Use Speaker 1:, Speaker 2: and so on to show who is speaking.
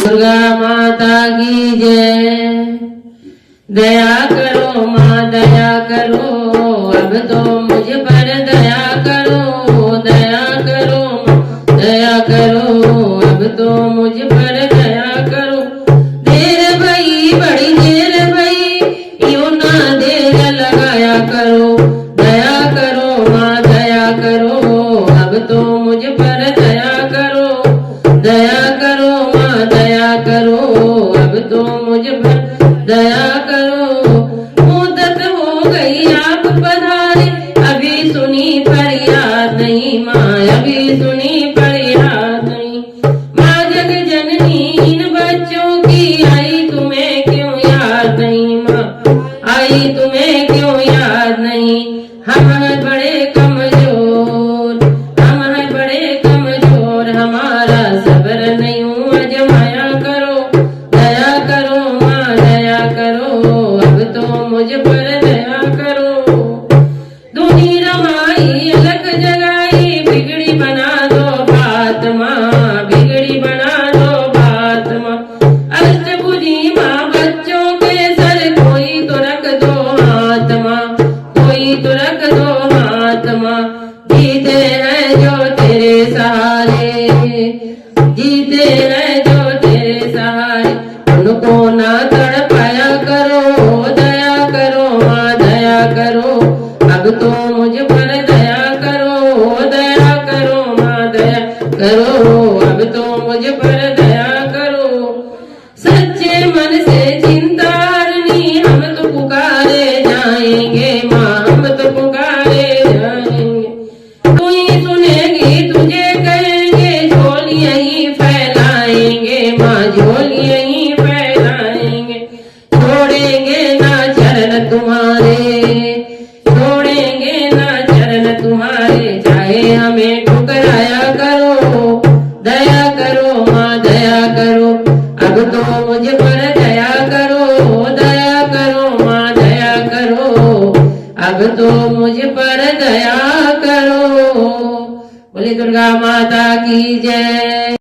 Speaker 1: दुर्गा माता की जय। दया करो माँ दया करो, अब तो मुझ पर दया करो। दया करो माँ दया करो, अब तो मुझ पर दया करो। देर भई बड़ी देर भई, यूं ना देर लगाया करो। दया करो माँ दया करो, अब तो मुझ पर दया करो। दया करो माँ दया करो, अब तो मुझ पर दया करो। मुद्दत हो गई आप पधारे, अभी सुनी फरियाद नहीं माँ, अभी सुनी फरियाद नहीं। माँ जग जननी इन बच्चों की, आई तुम्हें क्यों याद नहीं माँ, आई तुम्हें क्यों याद नहीं। हम हैं बड़े कमजोर, हम हैं बड़े कमजोर, हमारा सब्र नहीं अजमाया करो। दया करो माँ दया करो, अब तो मुझ पर दया करो। धुनी रमाई अलग जगाई, बिगड़ी बना दो बात माँ, बिगड़ी बना दो बात माँ। अष्टभुजी माँ बच्चों के सर, कोई तो रख दो हाथ माँ, कोई तो रख दो हाथ माँ। जीते हैं जो तेरे सहारे, जीते हैं जो तेरे सहारे, उनको ना तड़पाया करो। दया करो माँ दया करो, अब तो मुझ पर दया करो। दया करो माँ दया करो, अब तो मुझ पर दया करो। सच्चे मन से चिंता हरनी, हम तो पुकारे जाएंगे माँ, हम तो पुकारे जाएंगे। तू ही सुनेगी तुझे कहेंगे, झोलियां ही फैलाएंगे माँ, झोलियां ही फैलाएंगे। छोड़ेंगे ना चरण तुम्हारे, छोड़ेंगे ना चरण तुम्हारे, चाहे हमें ठुकराया करो। दया करो माँ दया करो, अब तो मुझ पर दया करो। दया करो माँ दया करो, अब तो मुझ पर दया करो। बोले दुर्गा माता की जय।